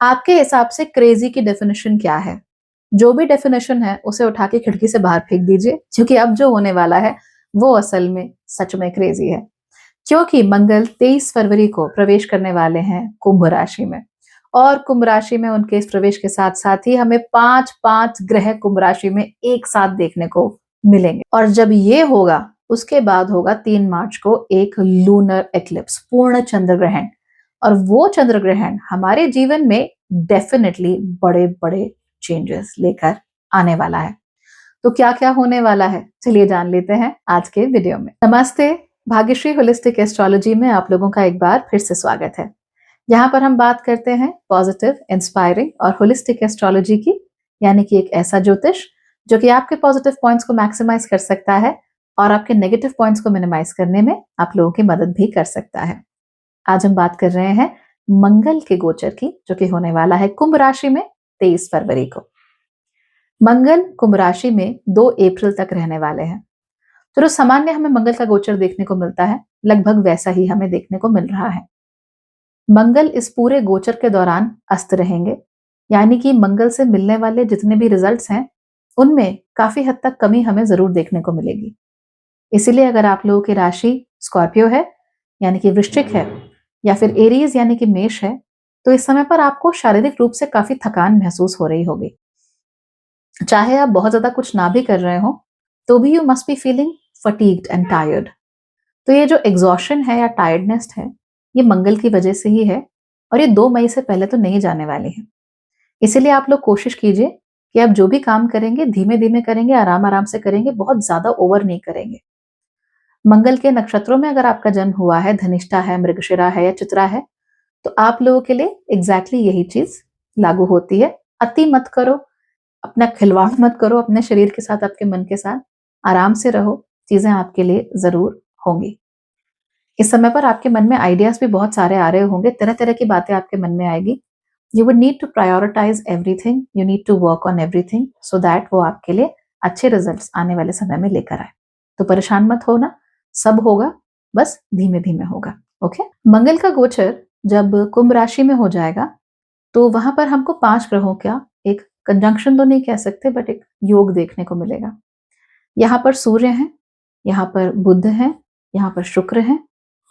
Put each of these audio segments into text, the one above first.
आपके हिसाब से क्रेजी की डेफिनेशन क्या है? जो भी डेफिनेशन है उसे उठा के खिड़की से बाहर फेंक दीजिए, क्योंकि अब जो होने वाला है वो असल में सच में क्रेजी है। क्योंकि मंगल 23 फरवरी को प्रवेश करने वाले हैं कुंभ राशि में, और कुंभ राशि में उनके इस प्रवेश के साथ साथ ही हमें 5-5 ग्रह कुंभ राशि में एक साथ देखने को मिलेंगे। और जब ये होगा उसके बाद होगा 3 मार्च को एक लूनर एक्लिप्स, पूर्ण चंद्र ग्रहण। और वो चंद्र ग्रहण हमारे जीवन में डेफिनेटली बड़े बड़े चेंजेस लेकर आने वाला है। तो क्या क्या होने वाला है, चलिए जान लेते हैं आज के वीडियो में। नमस्ते, भाग्यश्री होलिस्टिक एस्ट्रोलॉजी में आप लोगों का एक बार फिर से स्वागत है। यहाँ पर हम बात करते हैं पॉजिटिव, इंस्पायरिंग और होलिस्टिक एस्ट्रोलॉजी की, यानी कि एक ऐसा ज्योतिष जो कि आपके पॉजिटिव पॉइंट्स को मैक्सिमाइज कर सकता है और आपके नेगेटिव पॉइंट्स को मिनिमाइज करने में आप लोगों की मदद भी कर सकता है। आज हम बात कर रहे हैं मंगल के गोचर की, जो कि होने वाला है कुंभ राशि में 23 फरवरी को। मंगल कुंभ राशि में 2 अप्रैल तक रहने वाले हैं। तो जो सामान्य हमें मंगल का गोचर देखने को मिलता है, लगभग वैसा ही हमें देखने को मिल रहा है। मंगल इस पूरे गोचर के दौरान अस्त रहेंगे, यानी कि मंगल से मिलने वाले जितने भी रिजल्ट्स हैं उनमें काफी हद तक कमी हमें जरूर देखने को मिलेगी। इसीलिए अगर आप लोगों की राशि स्कॉर्पियो है यानी कि वृश्चिक है, या फिर एरीज यानी कि मेष है, तो इस समय पर आपको शारीरिक रूप से काफी थकान महसूस हो रही होगी। चाहे आप बहुत ज्यादा कुछ ना भी कर रहे हो तो भी you must be feeling fatigued and tired. तो ये जो एग्जॉशन है या टायर्डनेस है, ये मंगल की वजह से ही है, और ये 2 मई से पहले तो नहीं जाने वाली है। इसीलिए आप लोग कोशिश कीजिए कि आप जो भी काम करेंगे धीमे धीमे करेंगे, आराम आराम से करेंगे, बहुत ज्यादा ओवर नहीं करेंगे। मंगल के नक्षत्रों में अगर आपका जन्म हुआ है, धनिष्ठा है, मृगशिरा है या चित्रा है, तो आप लोगों के लिए एग्जैक्टली यही चीज लागू होती है। अति मत करो, अपना खिलवाड़ मत करो अपने शरीर के साथ, आपके मन के साथ। आराम से रहो, चीजें आपके लिए जरूर होंगी। इस समय पर आपके मन में आइडियाज भी बहुत सारे आ रहे होंगे, तरह तरह की बातें आपके मन में आएगी। You would need to prioritize everything, you need to work on everything so that वो आपके लिए अच्छे रिजल्ट्स आने वाले समय में लेकर आए। तो परेशान मत होना, सब होगा, बस धीमे धीमे होगा। ओके। मंगल का गोचर जब कुंभ राशि में हो जाएगा तो वहां पर हमको 5 ग्रहों का एक कंजंक्शन तो नहीं कह सकते, बट एक योग देखने को मिलेगा। यहाँ पर सूर्य है, यहाँ पर बुध है, यहाँ पर शुक्र है,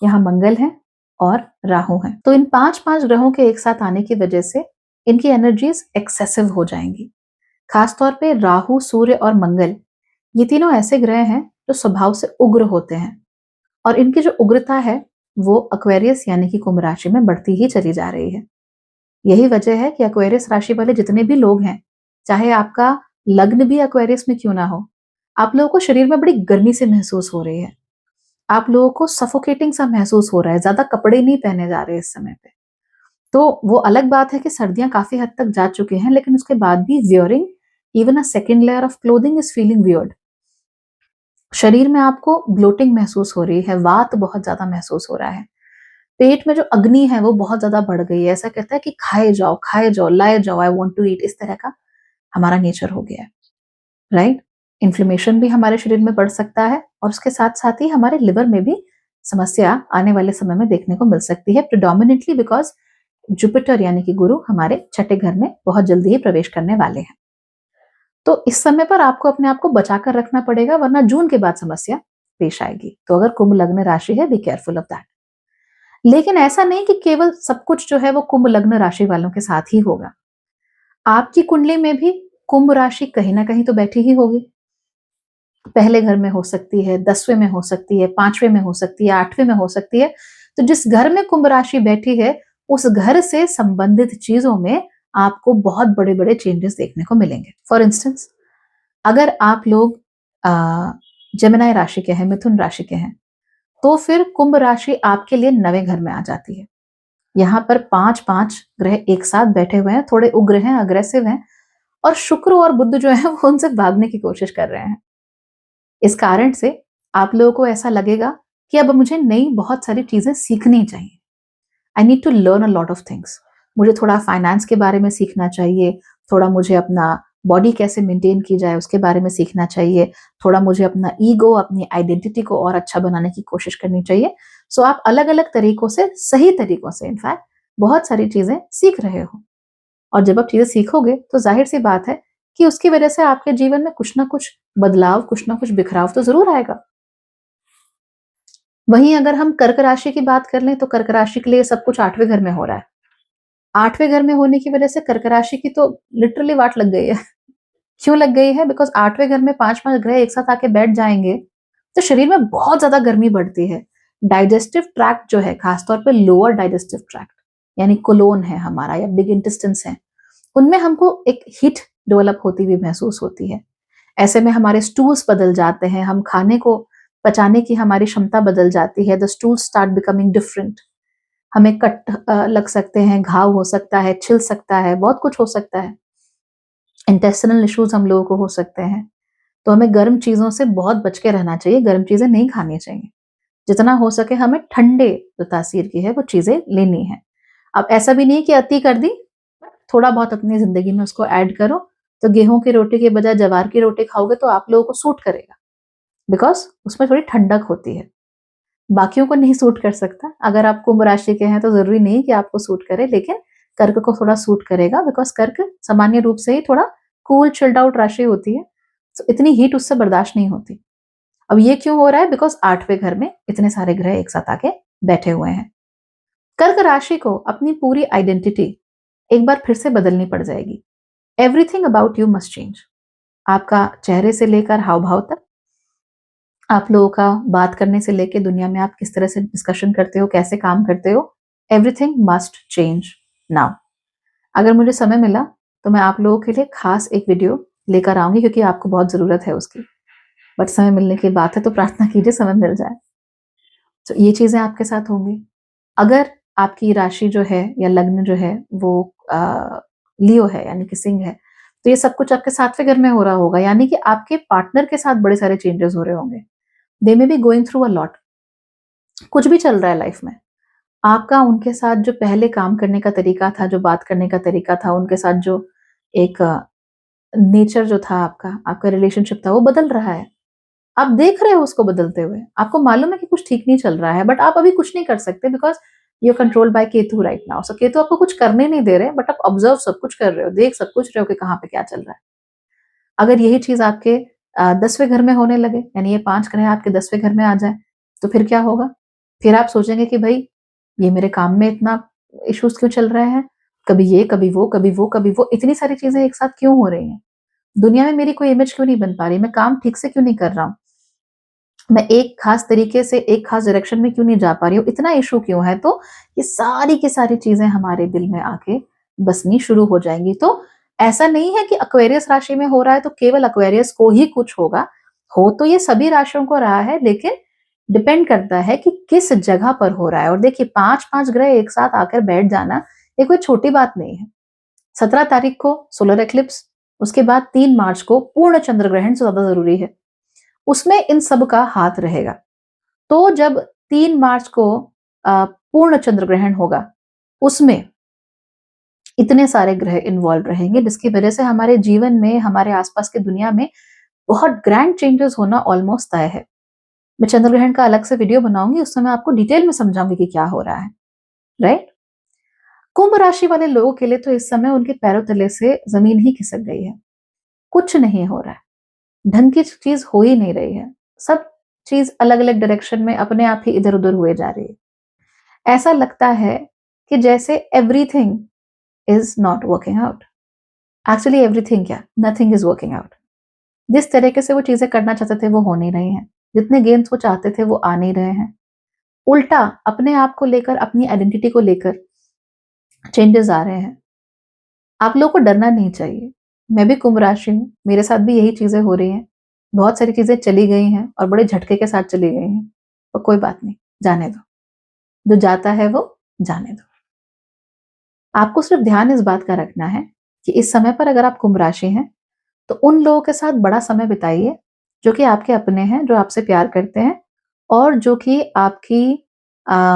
यहाँ मंगल है और राहु है। तो इन 5-5 ग्रहों के एक साथ आने की वजह से इनकी एनर्जीज एक्सेसिव हो जाएंगी। खासतौर पे राहु, सूर्य और मंगल, ये तीनों ऐसे ग्रह हैं जो स्वभाव से उग्र होते हैं, और इनकी जो उग्रता है वो एक्वेरियस यानी कि कुंभ राशि में बढ़ती ही चली जा रही है। यही वजह है कि एक्वेरियस राशि वाले जितने भी लोग हैं, चाहे आपका लग्न भी एक्वेरियस में क्यों ना हो, आप लोगों को शरीर में बड़ी गर्मी से महसूस हो रही है। आप लोगों को सफोकेटिंग सा महसूस हो रहा है, ज्यादा कपड़े नहीं पहने जा रहे इस समय पे। तो वो अलग बात है कि सर्दियां काफी हद तक जा चुकी हैं, लेकिन उसके बाद भी wearing even a second layer of clothing is feeling weird. शरीर में आपको ब्लोटिंग महसूस हो रही है, वात बहुत ज्यादा महसूस हो रहा है, पेट में जो अग्नि है वो बहुत ज्यादा बढ़ गई है। ऐसा कहता है कि खाए जाओ, लाए जाओ, आई वांट टू ईट, इस तरह का हमारा नेचर हो गया है, राइट। इन्फ्लेमेशन भी हमारे शरीर में बढ़ सकता है, और उसके साथ साथ ही हमारे लिवर में भी समस्या आने वाले समय में देखने को मिल सकती है, प्रिडोमिनेटली बिकॉज जुपिटर यानी कि गुरु हमारे छठे घर में बहुत जल्दी ही प्रवेश करने वाले हैं। तो इस समय पर आपको अपने आप को बचाकर रखना पड़ेगा, वरना जून के बाद समस्या पेश आएगी। तो अगर कुंभ लग्न राशि है, बी केयरफुल ऑफ दैट। लेकिन ऐसा नहीं कि केवल सब कुछ जो है वो कुंभ लग्न राशि वालों के साथ ही होगा। आपकी कुंडली में भी कुंभ राशि कहीं ना कहीं तो बैठी ही होगी। पहले घर में हो सकती है, 10वें में हो सकती है, 5वें में हो सकती है, 8वें में हो सकती है। तो जिस घर में कुंभ राशि बैठी है, उस घर से संबंधित चीजों में आपको बहुत बड़े बड़े चेंजेस देखने को मिलेंगे। फॉर इंस्टेंस, अगर आप लोग जेमिनी राशि के हैं, मिथुन राशि के हैं, तो फिर कुंभ राशि आपके लिए 9वें घर में आ जाती है। यहाँ पर 5-5 ग्रह एक साथ बैठे हुए हैं, थोड़े उग्र हैं, अग्रेसिव हैं, और शुक्र और बुध जो है वो उनसे भागने की कोशिश कर रहे हैं। इस कारण से आप लोगों को ऐसा लगेगा कि अब मुझे नई बहुत सारी चीजें सीखनी चाहिए। I need to learn a lot of things. मुझे थोड़ा फाइनेंस के बारे में सीखना चाहिए, थोड़ा मुझे अपना बॉडी कैसे मेंटेन की जाए उसके बारे में सीखना चाहिए, थोड़ा मुझे अपना ईगो, अपनी आइडेंटिटी को और अच्छा बनाने की कोशिश करनी चाहिए। सो आप अलग अलग तरीकों से, सही तरीकों से इनफैक्ट बहुत सारी चीजें सीख रहे हो। और जब आप चीजें सीखोगे तो जाहिर सी बात है कि उसकी वजह से आपके जीवन में कुछ ना कुछ बदलाव, कुछ ना कुछ बिखराव तो जरूर आएगा। वहीं अगर हम कर्क राशि की बात कर लें तो कर्क राशि के लिए सब कुछ 8वें घर में हो रहा है। 8वें घर में होने की वजह से कर्क राशि की तो लिटरली वाट लग गई है। क्यों लग गई है? बिकॉज 8वें घर में 5-5 ग्रह एक साथ आके बैठ जाएंगे तो शरीर में बहुत ज्यादा गर्मी बढ़ती है। डाइजेस्टिव ट्रैक्ट जो है, खासतौर पे लोअर डाइजेस्टिव ट्रैक्ट यानी कोलोन है हमारा या बिग इंटेस्टाइन्स है, उनमें हमको एक हीट डेवलप होती हुई महसूस होती है। ऐसे में हमारे स्टूल्स बदल जाते हैं, हम खाने को पचाने की हमारी क्षमता बदल जाती है। The stools start becoming different. हमें कट लग सकते हैं, घाव हो सकता है, छिल सकता है, बहुत कुछ हो सकता है। इंटेस्टिनल इश्यूज हम लोगों को हो सकते हैं। तो हमें गर्म चीजों से बहुत बच के रहना चाहिए, गर्म चीजें नहीं खानी चाहिए। जितना हो सके हमें ठंडे जो तासीर की है वो चीजें लेनी है। अब ऐसा भी नहीं कि अति कर दी, थोड़ा बहुत अपनी जिंदगी में उसको ऐड करो। तो गेहूं की रोटी के बजाय जवार की रोटी खाओगे तो आप लोगों को सूट करेगा, बिकॉज उसमें थोड़ी ठंडक होती है। बाकियों को नहीं सूट कर सकता। अगर आप कुंभ राशि के हैं तो जरूरी नहीं कि आपको सूट करे, लेकिन कर्क को थोड़ा सूट करेगा, बिकॉज कर्क सामान्य रूप से ही थोड़ा कूल चिल्ड आउट राशि होती है, तो इतनी हीट उससे बर्दाश्त नहीं होती। अब ये क्यों हो रहा है? बिकॉज 8वें घर में इतने सारे ग्रह एक साथ आके बैठे हुए हैं। कर्क राशि को अपनी पूरी आइडेंटिटी एक बार फिर से बदलनी पड़ जाएगी। Everything about you must change. आपका चेहरे से लेकर हाव भाव तक, आप लोगों का बात करने से लेकर दुनिया में आप किस तरह से डिस्कशन करते हो, कैसे काम करते हो, एवरीथिंग मस्ट चेंज नाउ। अगर मुझे समय मिला तो मैं आप लोगों के लिए खास एक वीडियो लेकर आऊंगी, क्योंकि आपको बहुत जरूरत है उसकी। बट समय मिलने की बात है तो प्रार्थना कीजिए समय मिल जाए। तो ये चीजें आपके साथ होंगी। अगर आपकी राशि जो है या लग्न जो है वो लियो है यानी कि सिंह है, तो ये सब कुछ आपके 7वें घर में हो रहा होगा, यानी कि आपके पार्टनर के साथ बड़े सारे चेंजेस हो रहे होंगे। They may be going through a lot. कुछ भी चल रहा है लाइफ में, आपका उनके साथ जो पहले काम करने का तरीका था, जो बात करने का तरीका था, उनके साथ जो एक नेचर जो था आपका, आपका रिलेशनशिप था, वो बदल रहा है। आप देख रहे हो उसको बदलते हुए, आपको मालूम है कि कुछ ठीक नहीं चल रहा है, बट आप अभी कुछ नहीं कर सकते because you control by Ketu right now. So Ketu आपको कुछ करने नहीं दे रहे, बट आप ऑब्जर्व सब कुछ कर रहे हो, देख सब कुछ रहे हो कि कहाँ पे क्या चल रहा है। अगर यही चीज आपके 10वें घर में होने लगे, यानी ये 5 ग्रह आपके 10वें घर में आ जाए, तो फिर क्या होगा? फिर आप सोचेंगे कि भाई ये मेरे काम में इतना इश्यूज क्यों चल रहे हैं, कभी ये कभी वो कभी वो कभी वो, इतनी सारी चीजें एक साथ क्यों हो रही हैं? दुनिया में मेरी कोई इमेज क्यों नहीं बन पा रही, मैं काम ठीक से क्यों नहीं कर रहा हूँ, मैं एक खास तरीके से एक खास डायरेक्शन में क्यों नहीं जा पा रही हूँ, इतना इशू क्यों है? तो ये सारी की सारी चीजें हमारे दिल में आके बसनी शुरू हो जाएंगी। तो ऐसा नहीं है कि एक्वेरियस राशि में हो रहा है तो केवल एक्वेरियस को ही कुछ होगा, हो तो ये सभी राशियों को रहा है, लेकिन डिपेंड करता है कि किस जगह पर हो रहा है। और देखिए 5-5 ग्रह एक साथ आकर बैठ जाना ये कोई छोटी बात नहीं है। 17 तारीख को सोलर एक्लिप्स, उसके बाद 3 मार्च को पूर्ण चंद्र ग्रहण से ज्यादा जरूरी है, उसमें इन सब का हाथ रहेगा। तो जब 3 मार्च को पूर्ण चंद्र ग्रहण होगा, उसमें इतने सारे ग्रह इन्वॉल्व रहेंगे, जिसकी वजह से हमारे जीवन में, हमारे आसपास की दुनिया में बहुत ग्रैंड चेंजेस होना ऑलमोस्ट तय है। मैं चंद्र ग्रहण का अलग से वीडियो बनाऊंगी, उस समय आपको डिटेल में समझाऊंगी कि क्या हो रहा है, राइट। कुंभ राशि वाले लोगों के लिए तो इस समय उनके पैरों तले से जमीन ही खिसक गई है। कुछ नहीं हो रहा है, ढंग की चीज हो ही नहीं रही है, सब चीज अलग अलग डायरेक्शन में अपने आप ही इधर उधर हुए जा रही है। ऐसा लगता है कि जैसे everything is not working out. Actually everything क्या, नथिंग इज वर्किंग आउट। जिस तरीके से वो चीजें करना चाहते थे वो हो नहीं रही हैं, जितने गेम्स वो चाहते थे वो आ नहीं रहे हैं। उल्टा अपने आप को लेकर, अपनी आइडेंटिटी को लेकर चेंजेस आ रहे हैं। आप लोगों को डरना नहीं चाहिए। मैं भी कुंभ राशि हूँ, मेरे साथ भी यही चीजें हो रही हैं। बहुत सारी चीजें चली गई हैं और बड़े झटके के साथ चली गई हैं, और कोई बात नहीं, जाने दो। जो जाता है वो जाने दो। आपको सिर्फ ध्यान इस बात का रखना है कि इस समय पर अगर आप कुंभ राशि हैं तो उन लोगों के साथ बड़ा समय बिताइए जो कि आपके अपने हैं, जो आपसे प्यार करते हैं और जो कि आपकी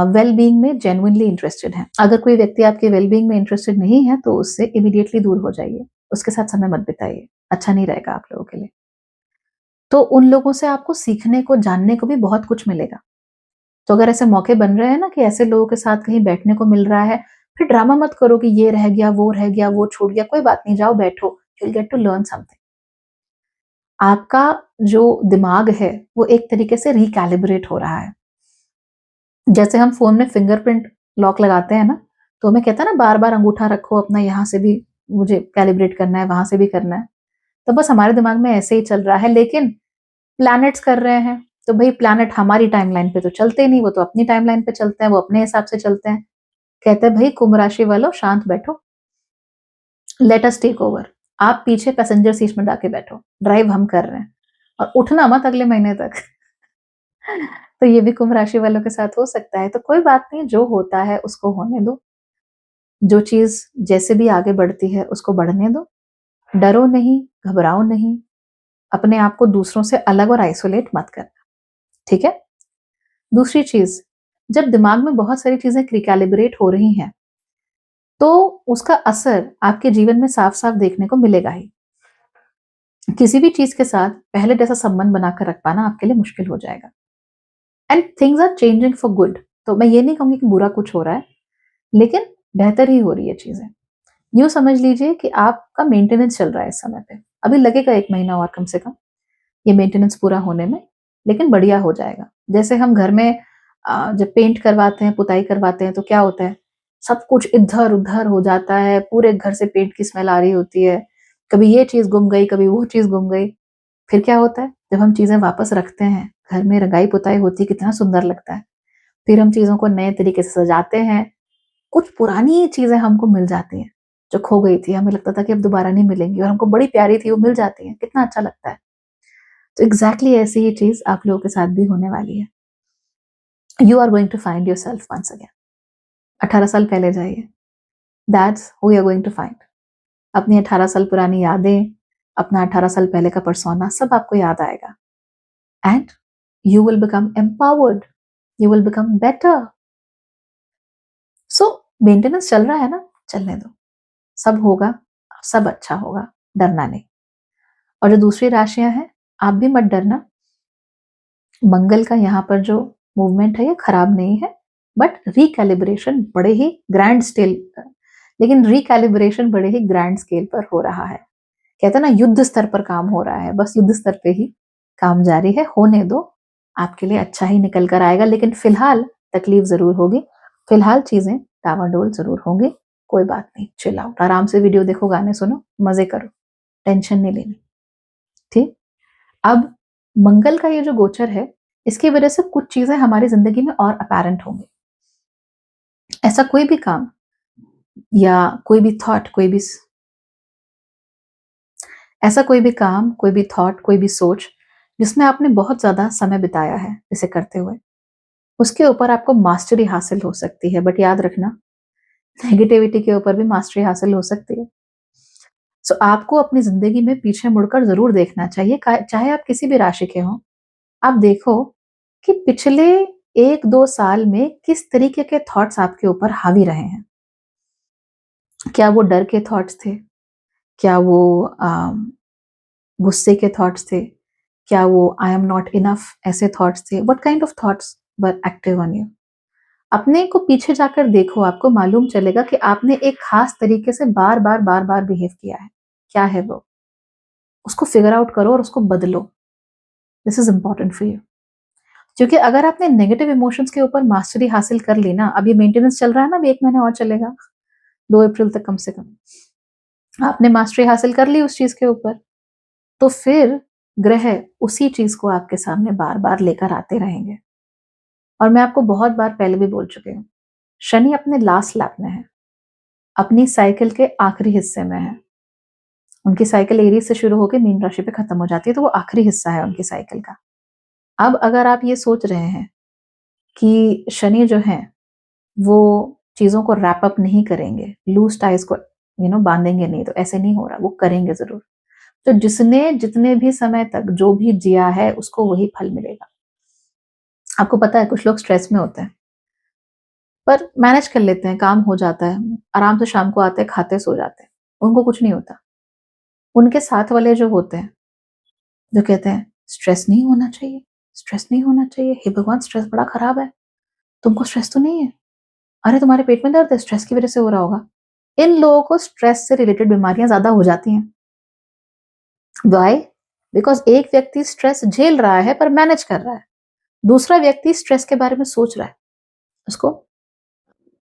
वेल बीइंग में जेन्युइनली इंटरेस्टेड है। अगर कोई व्यक्ति आपके वेल बीइंग में इंटरेस्टेड नहीं है तो उससे इमीडिएटली दूर हो जाइए, उसके साथ समय मत बिताइए, अच्छा नहीं रहेगा आप लोगों के लिए। तो उन लोगों से आपको सीखने को, जानने को भी बहुत कुछ मिलेगा। तो अगर ऐसे मौके बन रहे हैं ना कि ऐसे लोगों के साथ कहीं बैठने को मिल रहा है, फिर ड्रामा मत करो कि ये रह गया, वो रह गया, वो छूट गया, कोई बात नहीं, जाओ बैठो, you will get to learn something. आपका जो दिमाग है वो एक तरीके से रिकैलिब्रेट हो रहा है। जैसे हम फ़ोन में फिंगरप्रिंट लॉक लगाते हैं ना, तो हमें कहता है ना बार-बार अंगूठा रखो अपना, यहाँ से भी मुझे कैलिब्रेट करना है, वहाँ से भी करना है। तो बस हमारे दिमाग में ऐसे ही चल रहा है, लेकिन प्लैनेट्स कर रहे हैं, तो भई प्लैनेट हमारी टाइमलाइन पे तो चलते ही नहीं, वो तो अपनी टाइमलाइन पे चलते हैं, वो अपने हिसाब से चलते हैं। कहते हैं भई कुंभ राशि वालों शांत बैठो, लेट अस टेक ओवर। आप पीछे पैसेंजर सीट में जाके बैठो, ड्राइव हम कर रहे हैं और उठना मत अगले महीने तक। तो ये भी कुंभ राशि वालों के साथ हो सकता है, तो कोई बात नहीं, जो होता है उसको होने दो। जो चीज़ जैसे भी आगे बढ़ती है उसको बढ़ने दो। डरो नहीं, घबराओ नहीं, अपने आप को दूसरों से अलग और आइसोलेट मत करना, ठीक है? दूसरी चीज़, जब दिमाग में बहुत सारी चीज़ें रिकैलिब्रेट हो रही हैं, तो उसका असर आपके जीवन में साफ-साफ देखने को मिलेगा ही। किसी भी चीज़ के साथ पहले जैसा संबंध बनाकर रख पाना आपके लिए मुश्किल हो जाएगा। And things are changing for good. तो मैं ये नहीं कहूँगी कि बुरा कुछ हो रहा है, लेकिन बेहतर ही हो रही है चीज़ें। यूँ समझ लीजिए कि आपका मेंटेनेंस चल रहा है इस समय पे। अभी लगेगा 1 महीना और कम से कम, ये मेंटेनेंस पूरा होने में, लेकिन बढ़िया हो जाएगा। जैसे हम घर में जब पेंट करवाते हैं, पुताई करवाते हैं, तो क्या होता है, सब कुछ इधर-उधर हो जाता है, पूरे घर से पेंट की स्मेल आ रही होती है। कभी ये चीज़ गुम गई, कभी वो चीज़ गुम गई। फिर क्या होता है, जब हम चीज़ें वापस रखते हैं, घर में रंगाई-पुताई होती है, कितना सुंदर लगता है। फिर हम चीज़ों को नए तरीके से सजाते हैं। कुछ पुरानी चीज़ें हमको मिल जाती हैं, जो खो गई थी, हमें लगता था कि अब दोबारा नहीं मिलेंगी और हमको बड़ी प्यारी थी, वो मिल जाती हैं, कितना अच्छा लगता है। तो एग्ज़ैक्टली ऐसी ही चीज़ आप लोगों के साथ भी होने वाली है। You are going to find yourself once again. 18 साल पहले जाइए, that's who you are going to find. अपनी 18 साल पुरानी यादें, अपना 18 साल पहले का पर्सोना सब आपको याद आएगा and you will become empowered, you will become better. So maintenance चल रहा है ना, चलने दो, सब होगा, सब अच्छा होगा, डरना नहीं। और जो दूसरी राशियाँ हैं, आप भी मत डरना। मंगल का यहाँ पर जो मूवमेंट है ये खराब नहीं है, बट रिकैलिब्रेशन बड़े ही ग्रैंड स्केल लेकिन रिकैलिब्रेशन बड़े ही ग्रैंड स्केल पर हो रहा है। कहते हैं ना युद्ध स्तर पर काम हो रहा है, बस युद्ध स्तर पे ही काम जारी है, होने दो, आपके लिए अच्छा ही निकल कर आएगा, लेकिन फिलहाल तकलीफ ज़रूर होगी, फिलहाल चीज़ें डावाडोल ज़रूर होंगी, कोई बात नहीं, चिल आउट, आराम से वीडियो देखो, गाने सुनो, मज़े करो, टेंशन नहीं लेनी, ठीक? अब मंगल का ये जो गोचर है, इसकी वजह से कुछ चीज़ें हमारी ज़िंदगी में और अपैरेंट होंगी। ऐसा कोई भी काम या कोई भी थॉट, ऐसा कोई भी काम, कोई भी थॉट, कोई भी सोच, जिसमें आपने बहुत ज़्यादा समय बिताया है इसे करते हुए, उसके ऊपर आपको मास्टरी हासिल हो सकती है, बट याद रखना, नेगेटिविटी के ऊपर भी मास्टरी हासिल हो सकती है। सो आपको अपनी ज़िंदगी में पीछे मुड़कर ज़रूर देखना चाहिए, चाहे आप किसी भी राशि के हों। आप देखो कि पिछले 1-2 साल में किस तरीके के थॉट्स आपके ऊपर हावी रहे हैं। क्या वो डर के थॉट्स थे? क्या वो गुस्से के थॉट्स थे? क्या वो आई एम नॉट इनफ ऐसे थॉट्स थे? What kind of thoughts were active on you? अपने को पीछे जाकर देखो, आपको मालूम चलेगा कि आपने एक खास तरीके से बार-बार, बार-बार बिहेव किया है। क्या है वो? उसको फिगर आउट करो और उसको बदलो। This is important for you. क्योंकि अगर आपने नेगेटिव इमोशंस के ऊपर मास्टरी हासिल कर ली ना, अब ये मेंटेनेंस चल रहा है ना, अभी 1 महीना और चलेगा, 2 अप्रैल तक कम से कम। आपने मास्टरी हासिल कर ली उस चीज़ के ऊपर, तो फिर ग्रह उसी चीज़ को आपके सामने बार-बार लेकर आते रहेंगे। और मैं आपको बहुत बार पहले भी बोल चुकी हूँ, शनि अपने लास्ट लैप में है, अपनी साइकिल के आखिरी हिस्से में है। उनकी साइकिल एरीज़ से शुरू होके मीन राशि पे खत्म हो जाती है, तो वो आखिरी हिस्सा है उनकी साइकिल का। अब अगर आप ये सोच रहे हैं कि शनि जो हैं, वो चीज़ों को रैप अप नहीं करेंगे, लूज़ टाइज़ को बाँधेंगे नहीं, तो ऐसे नहीं हो रहा, वो करेंगे ज़रूर। तो जिसने जितने भी समय तक जो भी जिया है, उसको वही फल मिलेगा। आपको पता है कुछ लोग स्ट्रेस में होते हैं, पर मैनेज कर लेते हैं, काम हो जाता है, आराम से शाम को आते हैं, खाते, सो जाते हैं, उनको कुछ नहीं होता। उनके साथ वाले जो होते हैं, जो कहते हैं, "स्ट्रेस नहीं होना चाहिए, स्ट्रेस नहीं होना चाहिए, हे भगवान! स्ट्रेस बड़ा खराब है, तुमको स्ट्रेस तो नहीं है?" अरे तुम्हारे पेट में दर्द है, स्ट्रेस की वजह से हो रहा होगा। इन लोगों को स्ट्रेस से रिलेटेड बीमारियां ज्यादा हो जाती हैं। वाई? बिकॉज एक व्यक्ति स्ट्रेस झेल रहा है पर मैनेज कर रहा है, दूसरा व्यक्ति स्ट्रेस के बारे में सोच रहा है, उसको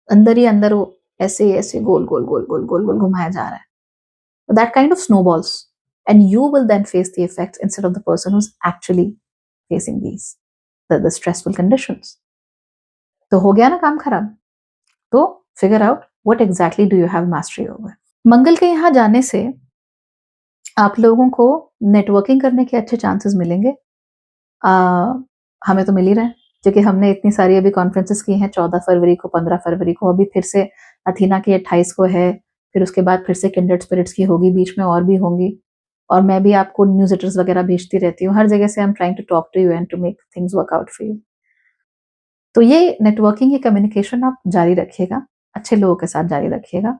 अंदर ही अंदर वो ऐसे ऐसे गोल गोल गोल गोल गोल गोल घुमाया जा रहा है. That kind of snowballs, and you will then face the effects instead of the person who's actually facing the stressful conditions. तो हो गया ना काम खराब. तो figure out what exactly do you have mastery over. मंगल के यहाँ जाने से आप लोगों को नेटवर्किंग करने के अच्छे चांसेस मिलेंगे. हमें तो मिल ही रहा है क्योंकि हमने इतनी सारी अभी कॉन्फ्रेंसेस की हैं. 14 फरवरी को, 15 फरवरी को, अभी फिर से अथीना की 28 को है, फिर उसके बाद फिर से किंडर्ड स्पिरिट्स की होगी, बीच में और भी होंगी. और मैं भी आपको न्यूज लेटर्स वगैरह भेजती रहती हूँ. हर जगह से I am trying to talk to you and to make things work out for you. तो ये नेटवर्किंग, ये कम्युनिकेशन आप जारी रखिएगा, अच्छे लोगों के साथ जारी रखिएगा.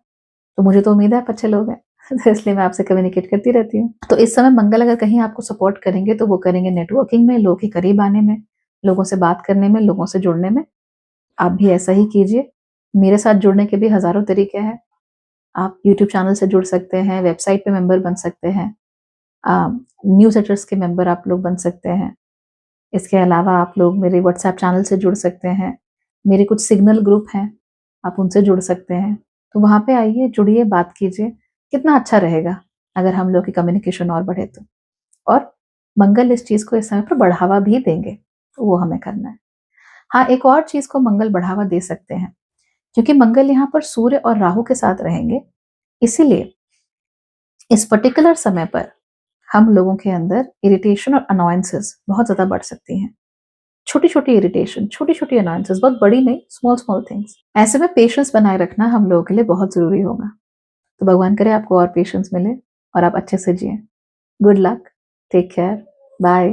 तो मुझे तो उम्मीद है आप अच्छे लोग हैं तो इसलिए मैं आपसे कम्युनिकेट करती रहती हूँ. तो इस समय मंगल अगर कहीं आपको सपोर्ट करेंगे तो वो करेंगे नेटवर्किंग में, लोगों के करीब आने में, लोगों से बात करने में, लोगों से जुड़ने में. आप भी ऐसा ही कीजिए. मेरे साथ जुड़ने के भी हजारों तरीके हैं. आप यूट्यूब चैनल से जुड़ सकते हैं, वेबसाइट पे मेंबर बन सकते हैं, न्यूज लेटर्स के मेंबर आप लोग बन सकते हैं. इसके अलावा आप लोग मेरे व्हाट्सएप चैनल से जुड़ सकते हैं. मेरे कुछ सिग्नल ग्रुप हैं, आप उनसे जुड़ सकते हैं. तो वहां पे आइए, जुड़िए, बात कीजिए. कितना अच्छा रहेगा अगर हम लोग की कम्युनिकेशन और बढ़े तो. और मंगल इस चीज को इस समय पर बढ़ावा भी देंगे, तो वो हमें करना है. हाँ, एक और चीज को मंगल बढ़ावा दे सकते हैं, क्योंकि मंगल यहाँ पर सूर्य और राहु के साथ रहेंगे. इसीलिए इस पर्टिकुलर समय पर हम लोगों के अंदर इरिटेशन और अनॉयंसेस बहुत ज्यादा बढ़ सकती हैं. छोटी छोटी इरिटेशन, छोटी छोटी अनॉयंसेस, बहुत बड़ी नहीं, स्मॉल स्मॉल थिंग्स. ऐसे में पेशेंस बनाए रखना हम लोगों के लिए बहुत जरूरी होगा. तो भगवान करे आपको और पेशेंस मिले और आप अच्छे से जिए. Good luck, take care, bye.